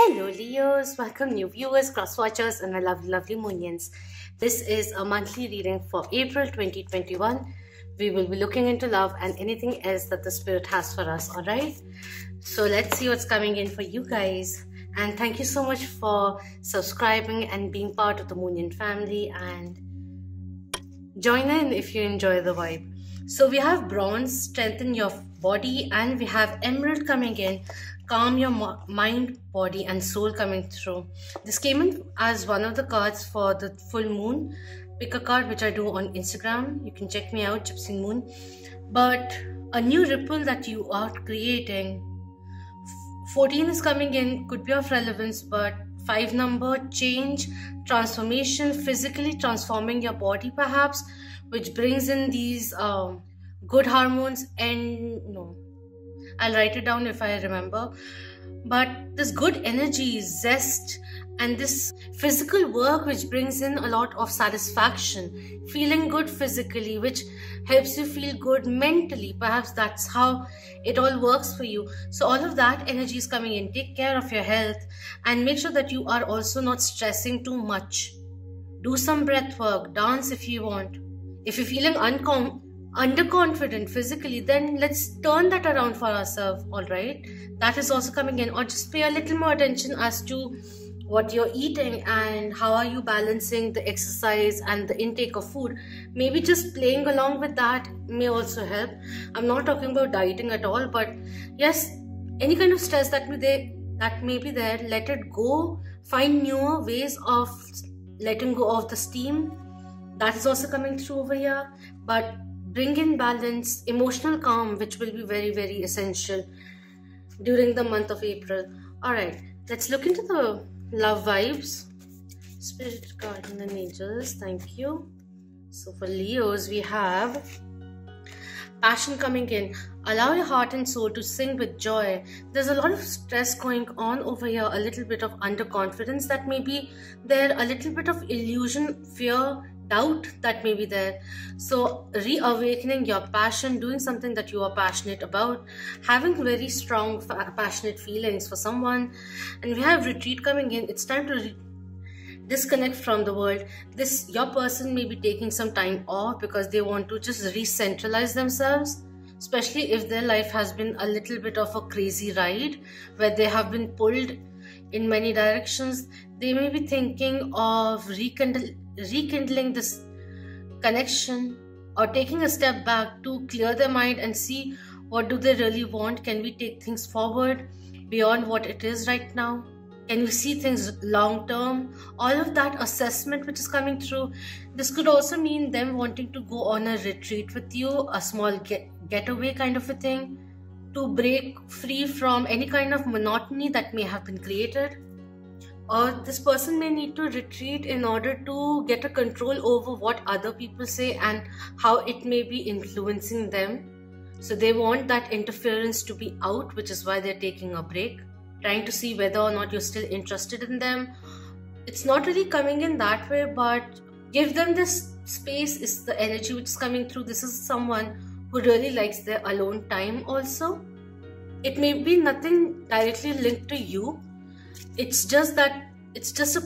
Hello Leos, welcome new viewers, cross watchers and my lovely Moonians. This is a monthly reading for April 2021. We will be looking into love and anything else that the spirit has for us, alright? So let's see what's coming in for you guys. And thank you so much for subscribing and being part of the Moonian family, and join in if you enjoy the vibe. So we have bronze, strengthen your body, and we have emerald coming in, calm your mind, body and soul coming through. This came in as one of the cards for the full moon. Pick a card, which I do on Instagram. You can check me out, Gypsy Moon. But a new ripple that you are creating. 14 is coming in, could be of relevance, but 5 number, change, transformation, physically transforming your body perhaps, which brings in these good hormones. And no, I'll write it down if I remember. But this good energy, zest, and this physical work which brings in a lot of satisfaction, feeling good physically, which helps you feel good mentally. Perhaps that's how it all works for you. So all of that energy is coming in. Take care of your health and make sure that you are also not stressing too much. Do some breath work, dance if you want. If you're feeling underconfident physically, then let's turn that around for ourselves, all right? That is also coming in. Or just pay a little more attention as to what you're eating and how are you balancing the exercise and the intake of food. Maybe just playing along with that may also help. I'm not talking about dieting at all, but yes, any kind of stress that may be there, let it go. Find newer ways of letting go of the steam. That is also coming through over here. But bring in balance, emotional calm, which will be very essential during the month of April. Alright, let's look into the love vibes. Spirit, guardian and angels, thank you. So for Leos, we have passion coming in. Allow your heart and soul to sing with joy. There's a lot of stress going on over here, a little bit of underconfidence that may be there, a little bit of illusion, fear, doubt that may be there. So reawakening your passion, doing something that you are passionate about, having very strong passionate feelings for someone. And we have retreat coming in. It's time to disconnect from the world. Your person may be taking some time off because they want to just re-centralize themselves, especially if their life has been a little bit of a crazy ride where they have been pulled in many directions. They may be thinking of rekindling this connection or taking a step back to clear their mind and see what do they really want. Can we take things forward beyond what it is right now? Can we see things long term? All of that assessment which is coming through. This could also mean them wanting to go on a retreat with you, a small getaway kind of a thing, to break free from any kind of monotony that may have been created. Or this person may need to retreat in order to get a control over what other people say and how it may be influencing them. So they want that interference to be out, which is why they're taking a break, trying to see whether or not you're still interested in them. It's not really coming in that way, but give them this space is the energy which is coming through. This is someone who really likes their alone time also. It may be nothing directly linked to you. It's just a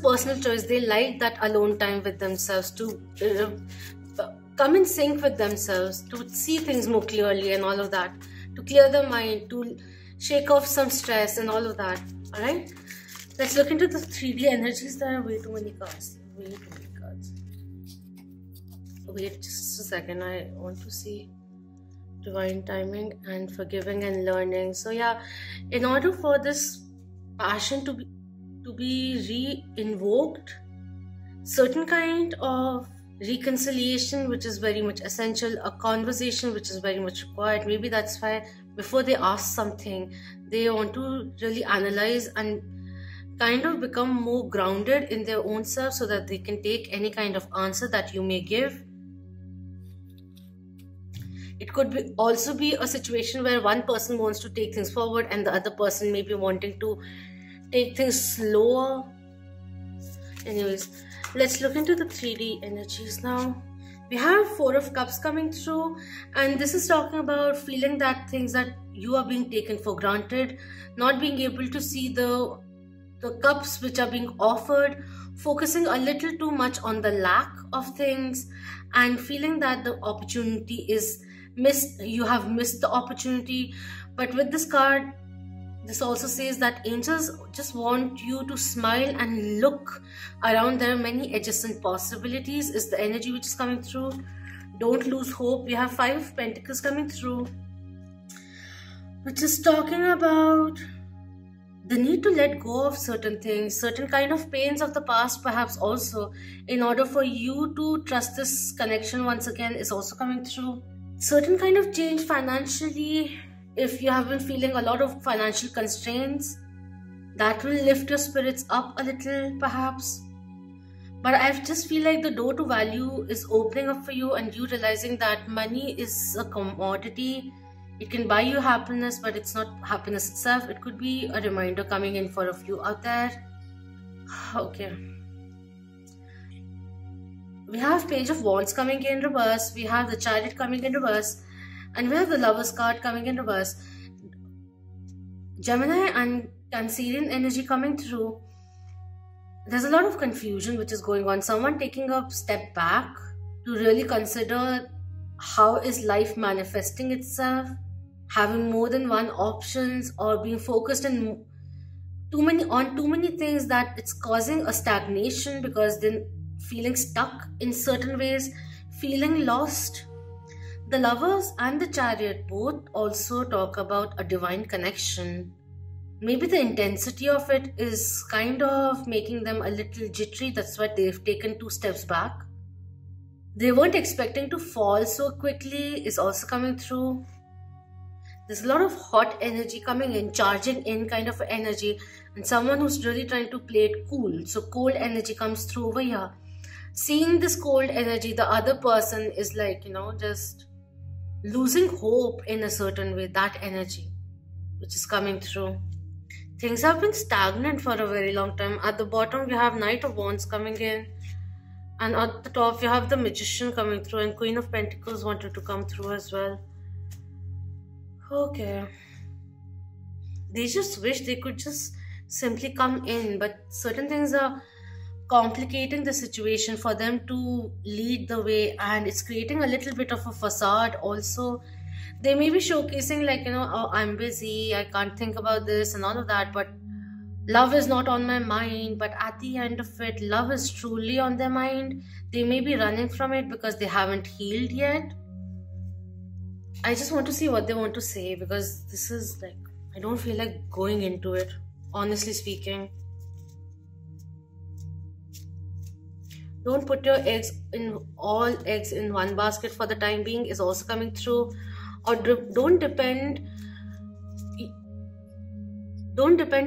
personal choice. They like that alone time with themselves, to come in sync with themselves, to see things more clearly and all of that, to clear their mind, to shake off some stress and all of that. Alright, let's look into the 3D energies. There are way too many cards. Wait just a second, I want to see divine timing and forgiving and learning. So yeah, in order for this passion to be re-invoked, certain kind of reconciliation which is very much essential, a conversation which is very much required. Maybe that's why before they ask something, they want to really analyze and kind of become more grounded in their own self so that they can take any kind of answer that you may give. It could also be a situation where one person wants to take things forward and the other person may be wanting to take things slower. Anyways, let's look into the 3D energies now. We have 4 of Cups coming through, and this is talking about feeling that things that you are being taken for granted, not being able to see the the cups which are being offered, focusing a little too much on the lack of things and feeling that the opportunity is missed. You have missed the opportunity. But with this card, this also says that angels just want you to smile and look around. There are many adjacent possibilities is the energy which is coming through. Don't lose hope. We have 5 of Pentacles coming through, which is talking about the need to let go of certain things, certain kind of pains of the past perhaps also, in order for you to trust this connection once again is also coming through. Certain kind of change financially, if you have been feeling a lot of financial constraints, that will lift your spirits up a little perhaps. But I just feel like the door to value is opening up for you, and you realizing that money is a commodity. It can buy you happiness, but it's not happiness itself. It could be a reminder coming in for a few out there. Okay. We have Page of Wands coming in reverse. We have the Chariot coming in reverse. And we have the Lovers card coming in reverse. Gemini and Cancerian energy coming through. There's a lot of confusion which is going on. Someone taking a step back to really consider how is life manifesting itself, having more than one options, or being focused on too many things that it's causing a stagnation, because then feeling stuck in certain ways, feeling lost. The Lovers and the Chariot both also talk about a divine connection. Maybe the intensity of it is kind of making them a little jittery. That's why they've taken 2 steps back. They weren't expecting to fall so quickly is also coming through. There's a lot of hot energy coming in, charging in kind of energy, and someone who's really trying to play it cool. So cold energy comes through over here. Seeing this cold energy, the other person is like, just losing hope in a certain way, that energy which is coming through. Things have been stagnant for a very long time. At the bottom, we have Knight of Wands coming in. And at the top, you have the Magician coming through, and Queen of Pentacles wanted to come through as well. Okay. They just wish they could just simply come in, but certain things are complicating the situation for them to lead the way, and it's creating a little bit of a facade also. They may be showcasing like, oh, I'm busy, I can't think about this and all of that, but love is not on my mind. But at the end of it, love is truly on their mind. They may be running from it because they haven't healed yet. I just want to see what they want to say, because this is like, I don't feel like going into it, honestly speaking. Don't put your all eggs in one basket for the time being is also coming through. Or don't depend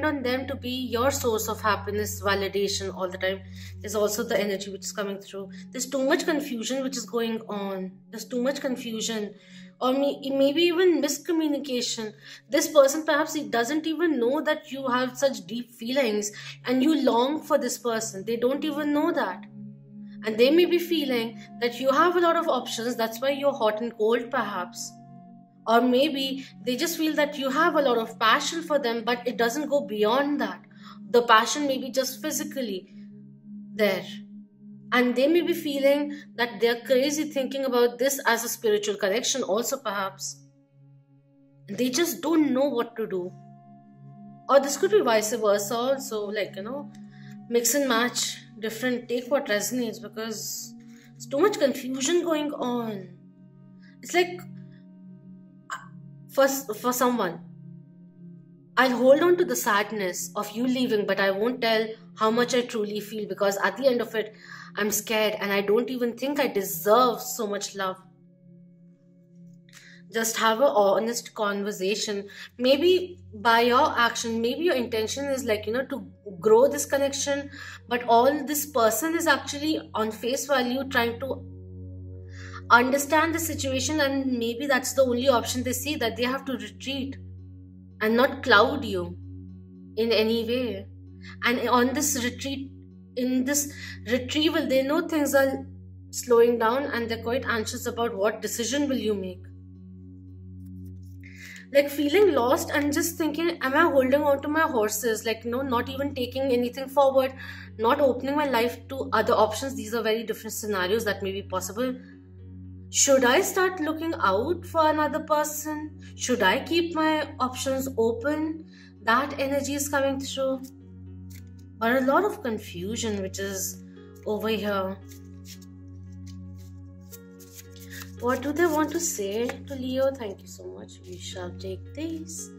on them to be your source of happiness, validation all the time is also the energy which is coming through. There's too much confusion which is going on. There's too much confusion, or maybe even miscommunication. This person, perhaps he doesn't even know that you have such deep feelings and you long for this person. They don't even know that. And they may be feeling that you have a lot of options. That's why you're hot and cold perhaps. Or maybe they just feel that you have a lot of passion for them, but it doesn't go beyond that. The passion may be just physically there. And they may be feeling that they're crazy thinking about this as a spiritual connection also perhaps. They just don't know what to do. Or this could be vice versa also, like, mix and match, different, take what resonates, because there's too much confusion going on. It's like, for someone, I'll hold on to the sadness of you leaving, but I won't tell how much I truly feel, because at the end of it, I'm scared and I don't even think I deserve so much love. Just have an honest conversation. Maybe by your action, maybe your intention is like, to grow this connection, but all this person is actually on face value trying to understand the situation, and maybe that's the only option they see, that they have to retreat and not cloud you in any way. And on this retreat, in this retrieval, they know things are slowing down and they're quite anxious about what decision will you make. like feeling lost and just thinking, am I holding on to my horses? Like, no, not even taking anything forward, not opening my life to other options. These are very different scenarios that may be possible. Should I start looking out for another person? Should I keep my options open? That energy is coming through. Or a lot of confusion which is over here. What do they want to say to Leo? Thank you so much. We shall take these.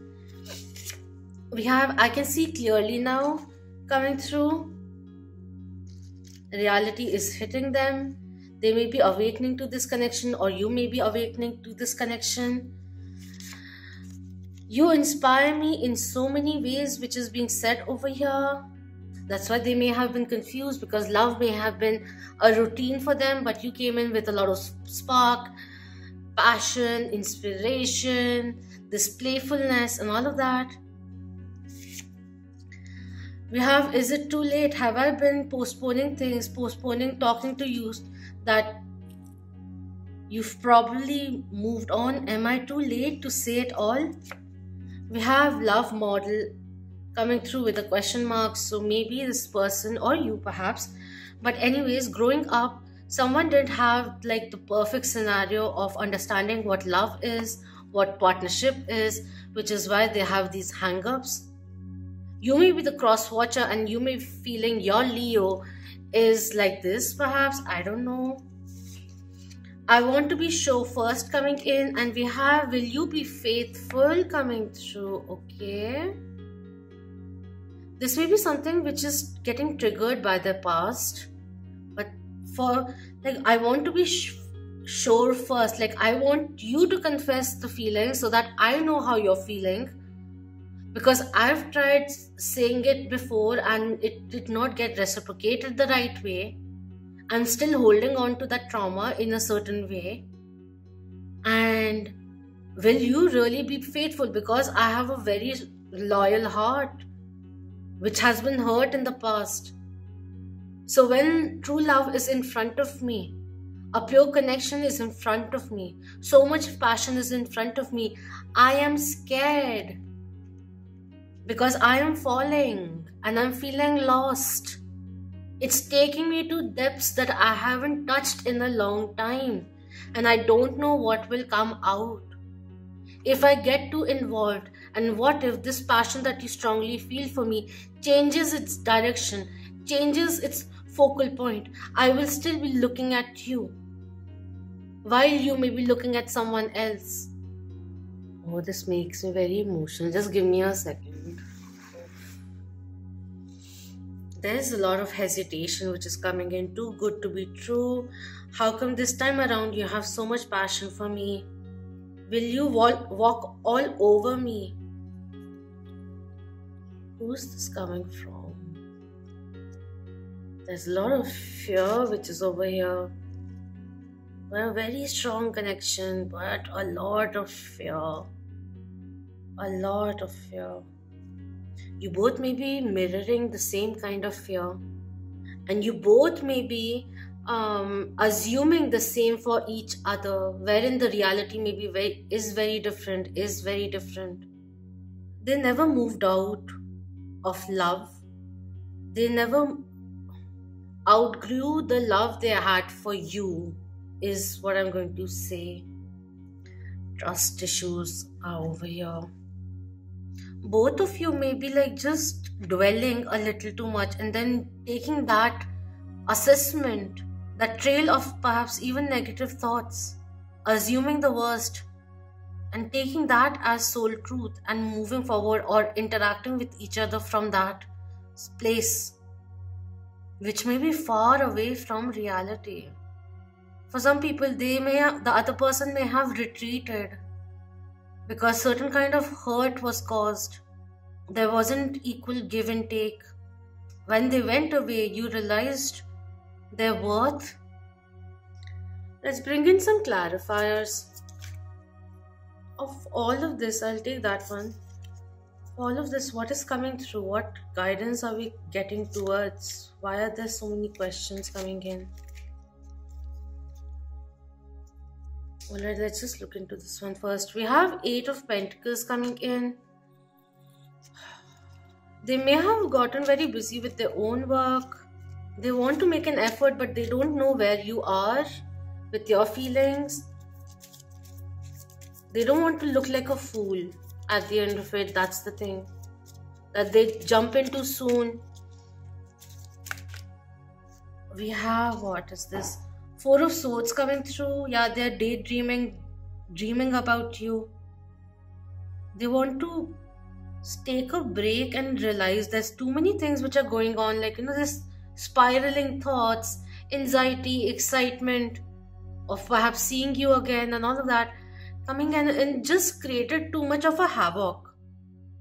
We have, I can see clearly now coming through. Reality is hitting them. They may be awakening to this connection, or you may be awakening to this connection. You inspire me in so many ways, which is being said over here. That's why they may have been confused, because love may have been a routine for them, but you came in with a lot of spark, passion, inspiration, this playfulness and all of that. We have, is it too late? Have I been postponing things, postponing talking to you that you've probably moved on? Am I too late to say it all? We have love model coming through with a question mark. So maybe this person, or you perhaps, but anyways, growing up, someone didn't have like the perfect scenario of understanding what love is, what partnership is, which is why they have these hang-ups. You may be the cross watcher and you may be feeling your Leo is like this, perhaps, I don't know. I want to be show first coming in, and we have, will you be faithful coming through? Okay. This may be something which is getting triggered by the past, but for like, I want to be sure first. Like, I want you to confess the feeling so that I know how you're feeling, because I've tried saying it before and it did not get reciprocated the right way. I'm still holding on to that trauma in a certain way. And will you really be faithful? Because I have a very loyal heart which has been hurt in the past. So when true love is in front of me, a pure connection is in front of me, so much passion is in front of me, I am scared because I am falling and I'm feeling lost. It's taking me to depths that I haven't touched in a long time, and I don't know what will come out if I get too involved. And what if this passion that you strongly feel for me changes its direction, changes its focal point? I will still be looking at you while you may be looking at someone else. Oh, this makes me very emotional. Just give me a second. There's a lot of hesitation which is coming in. Too good to be true. How come this time around you have so much passion for me? Will you walk all over me? Who's this coming from? There's a lot of fear which is over here. A very strong connection, but a lot of fear. A lot of fear. You both may be mirroring the same kind of fear, and you both may be assuming the same for each other, wherein the reality may be is very different. They never moved out of love. They never outgrew the love they had for you, is what I'm going to say. Trust issues are over here. Both of you may be like just dwelling a little too much and then taking that assessment, that trail of perhaps even negative thoughts, assuming the worst and taking that as sole truth and moving forward or interacting with each other from that place, which may be far away from reality. For some people, the other person may have retreated because certain kind of hurt was caused. There wasn't equal give and take. When they went away, you realized their worth. Let's bring in some clarifiers. Of all of this, I'll take that one. All of this, what is coming through? What guidance are we getting towards? Why are there so many questions coming in? Alright, let's just look into this one first. We have Eight of Pentacles coming in. They may have gotten very busy with their own work. They want to make an effort, but they don't know where you are with your feelings. They don't want to look like a fool at the end of it. That's the thing. That they jump in too soon. We have, what is this? Four of Swords coming through. Yeah, they're daydreaming, dreaming about you. They want to take a break and realize there's too many things which are going on, like, this spiraling thoughts, anxiety, excitement of perhaps seeing you again and all of that coming in, and just created too much of a havoc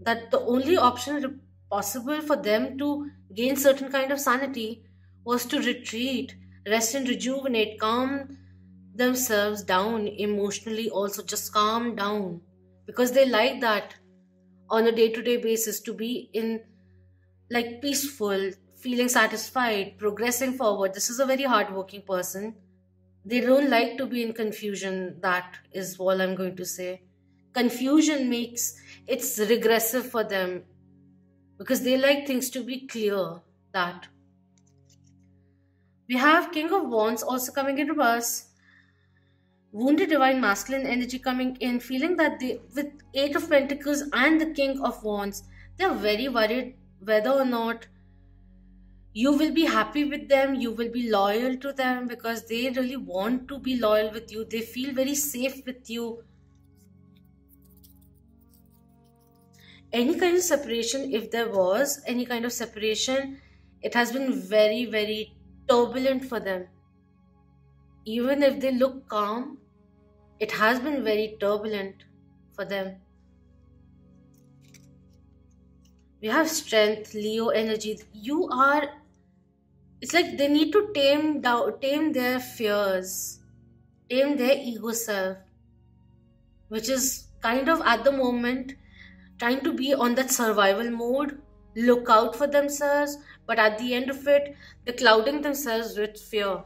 that the only option possible for them to gain certain kind of sanity was to retreat, rest and rejuvenate, calm themselves down emotionally, also just calm down, because they like that on a day-to-day basis, to be in like peaceful, feeling satisfied, progressing forward. This is a very hardworking person. They don't like to be in confusion. That is all I'm going to say. Confusion makes it's regressive for them because they like things to be clear. That we have King of Wands also coming in reverse. Wounded divine masculine energy coming in, feeling that they, with Eight of Pentacles and the King of Wands, they are very worried whether or not you will be happy with them, you will be loyal to them, because they really want to be loyal with you. They feel very safe with you. Any kind of separation, if there was any kind of separation, it has been very, very turbulent for them. Even if they look calm, it has been very turbulent for them. We have Strength, Leo energy. It's like they need to tame their fears, tame their ego self, which is kind of at the moment trying to be on that survival mode, look out for themselves, but at the end of it, they're clouding themselves with fear.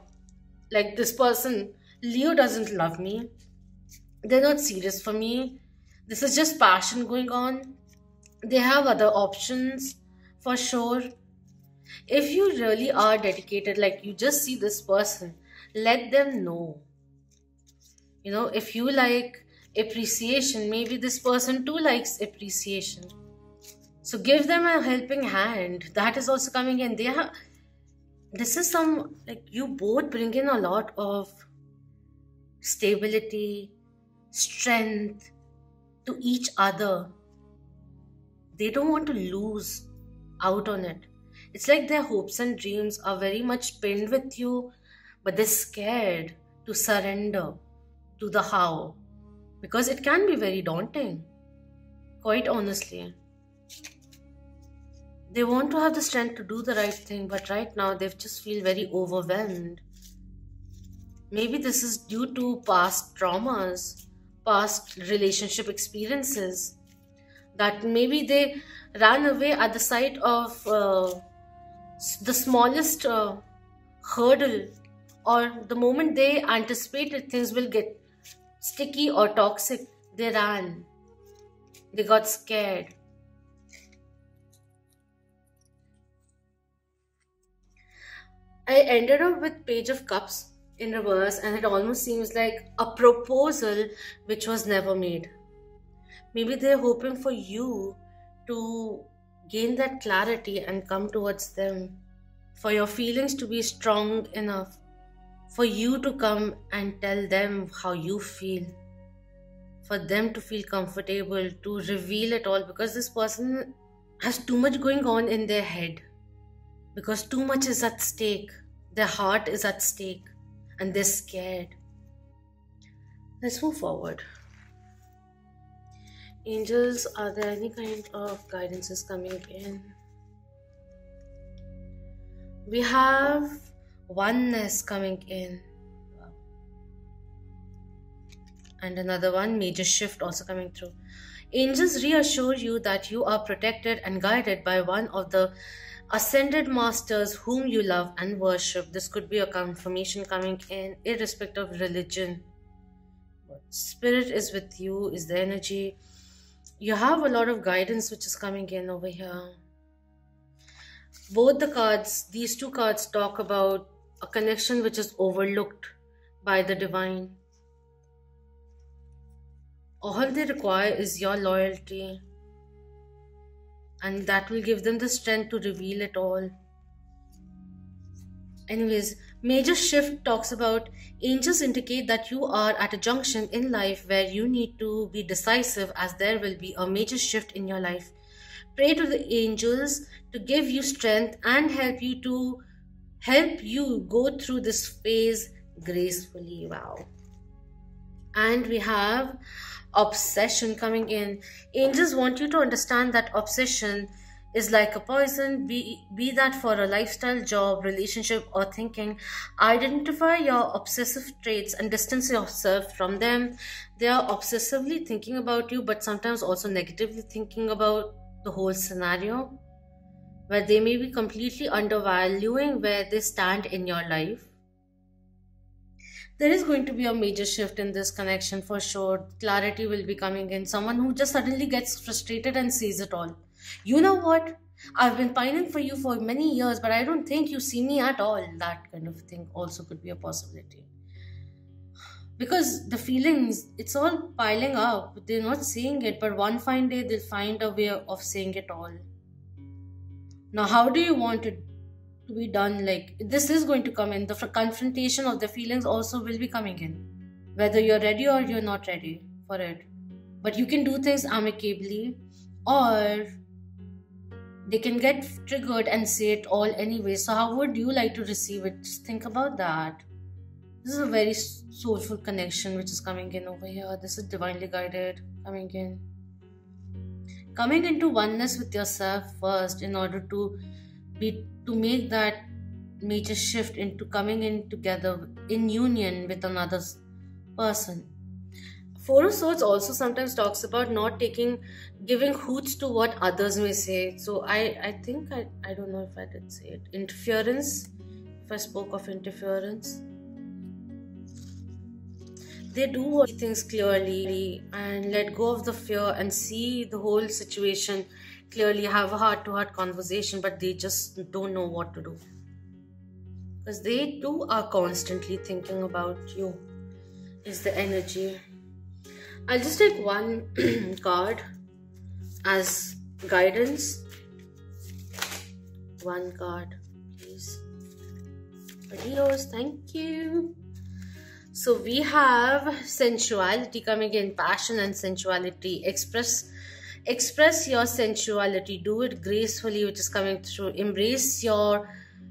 Like, this person, Leo, doesn't love me. They're not serious for me. This is just passion going on. They have other options for sure. If you really are dedicated, like you just see this person, let them know. If you like appreciation, maybe this person too likes appreciation. So give them a helping hand. That is also coming in. This is some, like, you both bring in a lot of stability, strength to each other. They don't want to lose out on it. It's like their hopes and dreams are very much pinned with you, but they're scared to surrender to the how, because it can be very daunting, quite honestly. They want to have the strength to do the right thing, but right now they just feel very overwhelmed. Maybe this is due to past traumas, past relationship experiences, that maybe they ran away at the sight of the smallest hurdle, or the moment they anticipated things will get sticky or toxic, they ran. They got scared. I ended up with Page of Cups in reverse, and it almost seems like a proposal which was never made. Maybe they're hoping for you to gain that clarity and come towards them, for your feelings to be strong enough, for you to come and tell them how you feel, for them to feel comfortable to reveal it all, because this person has too much going on in their head, because too much is at stake. Their heart is at stake and they're scared. Let's move forward. Angels, are there any kind of guidances coming in? We have Oneness coming in. And another one, Major Shift, also coming through. Angels reassure you that you are protected and guided by one of the ascended masters whom you love and worship. This could be a confirmation coming in, irrespective of religion. forward. Spirit is with you, is the energy. You have a lot of guidance which is coming in over here. Both the cards, these two cards, talk about a connection which is overlooked by the divine. All they require is your loyalty, and that will give them the strength to reveal it all. Anyways, major shift talks about angels indicate that you are at a junction in life where you need to be decisive, as there will be a major shift in your life. Pray to the angels to give you strength and help you go through this phase gracefully. Wow. And we have obsession coming in. Angels want you to understand that obsession is like a poison, be that for a lifestyle, job, relationship, or thinking. Identify your obsessive traits and distance yourself from them. They are obsessively thinking about you, but sometimes also negatively thinking about the whole scenario, where they may be completely undervaluing where they stand in your life. There is going to be a major shift in this connection for sure. Clarity will be coming in. Someone who just suddenly gets frustrated and sees it all. You know what? I've been pining for you for many years, but I don't think you see me at all. That kind of thing also could be a possibility. Because the feelings, it's all piling up. They're not seeing it, but one fine day they'll find a way of seeing it all. Now, how do you want it to be done? Like, this is going to come in. The confrontation of the feelings also will be coming in, whether you're ready or you're not ready for it. But you can do things amicably, or they can get triggered and say it all anyway. So how would you like to receive it? Just think about that. This is a very soulful connection which is coming in over here. This is divinely guided coming in. Coming into oneness with yourself first in order to make that major shift into coming in together in union with another person. Four of Swords also sometimes talks about not giving hoots to what others may say. So I think I don't know if I did say it. Interference, if I spoke of interference. They do things clearly and let go of the fear and see the whole situation clearly, have a heart-to-heart conversation, but they just don't know what to do. Because they too are constantly thinking about you, is the energy. I'll just take one card as guidance. One card, please. Adios, thank you. So we have sensuality coming in, passion and sensuality. Express your sensuality. Do it gracefully, which is coming through. Embrace your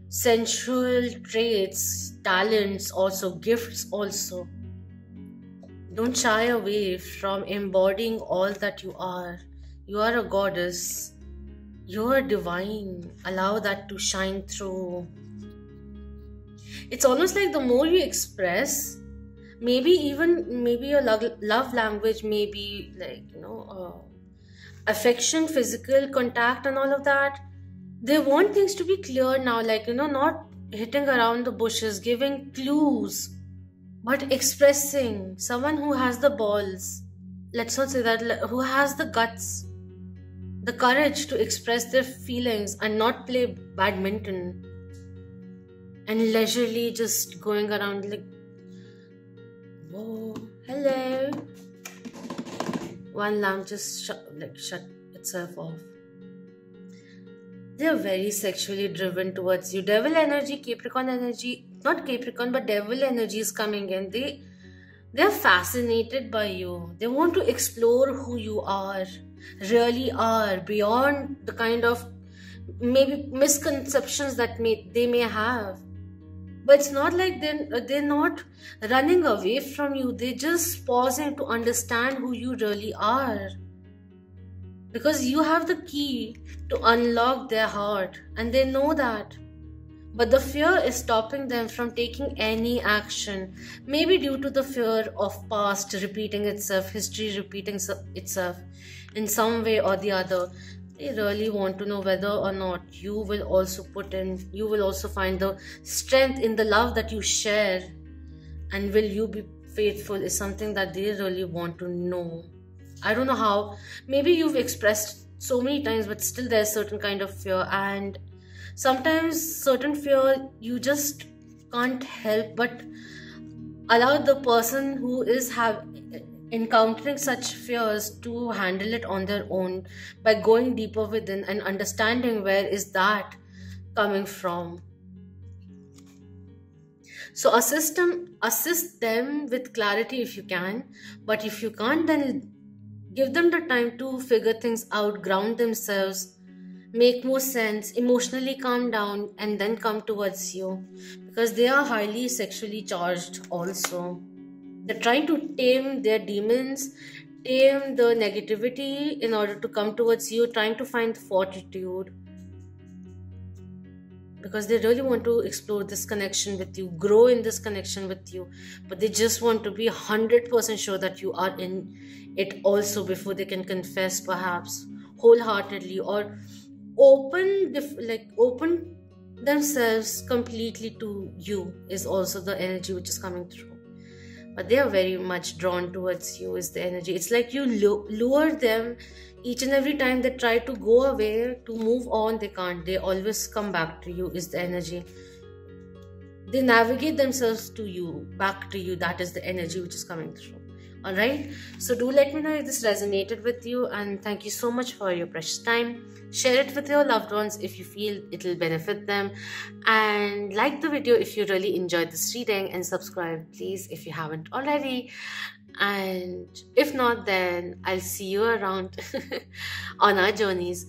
sensual traits, talents, also gifts also. Don't shy away from embodying all that you are. You are a goddess. You are divine. Allow that to shine through. It's almost like the more you express, maybe your love language may be like, affection, physical contact and all of that. They want things to be clear now, like, not hitting around the bushes, giving clues, but expressing. Someone who has the balls, let's not say that, who has the guts, the courage to express their feelings and not play badminton and leisurely just going around like, whoa, hello. One lamp just shut itself off. They are very sexually driven towards you. Devil energy, Capricorn energy, not Capricorn, but devil energy is coming in. They're fascinated by you. They want to explore who you are, really are, beyond the kind of maybe misconceptions that they may have. But it's not like they're not running away from you. They're just pausing to understand who you really are. Because you have the key to unlock their heart, and they know that. But the fear is stopping them from taking any action. Maybe due to the fear of past repeating itself, history repeating itself in some way or the other. They really want to know whether or not you will also find the strength in the love that you share, and will you be faithful is something that they really want to know. I don't know how. Maybe you've expressed so many times, but still there's certain kind of fear, and sometimes certain fear you just can't help but allow the person who is encountering such fears to handle it on their own by going deeper within and understanding where is that coming from. So assist them with clarity if you can, but if you can't, then give them the time to figure things out, ground themselves, make more sense, emotionally calm down, and then come towards you, because they are highly sexually charged also. They're trying to tame their demons, tame the negativity in order to come towards you, trying to find fortitude, because they really want to explore this connection with you, grow in this connection with you, but they just want to be 100% sure that you are in it also before they can confess, perhaps wholeheartedly, or open themselves completely to you is also the energy which is coming through. But they are very much drawn towards you is the energy. It's like you lure them each and every time they try to go away, to move on, they can't. They always come back to you is the energy. They navigate themselves to you, back to you. That is the energy which is coming through. Alright, so do let me know if this resonated with you, and thank you so much for your precious time. Share it with your loved ones if you feel it will benefit them, and like the video if you really enjoyed this reading, and subscribe please if you haven't already. And if not, then I'll see you around on our journeys.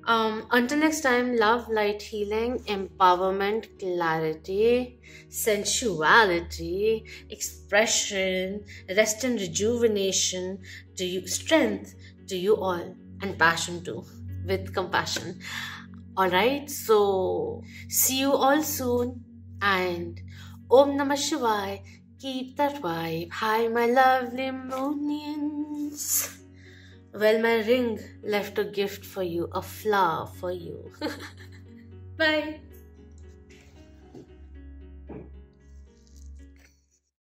Until next time, love, light, healing, empowerment, clarity, sensuality, expression, rest and rejuvenation to you, strength to you all, and passion too, with compassion. Alright, so see you all soon, and Om Namah Shivaya. Keep that vibe high, my lovely Moonians. Well, my ring left a gift for you, a flower for you. Bye.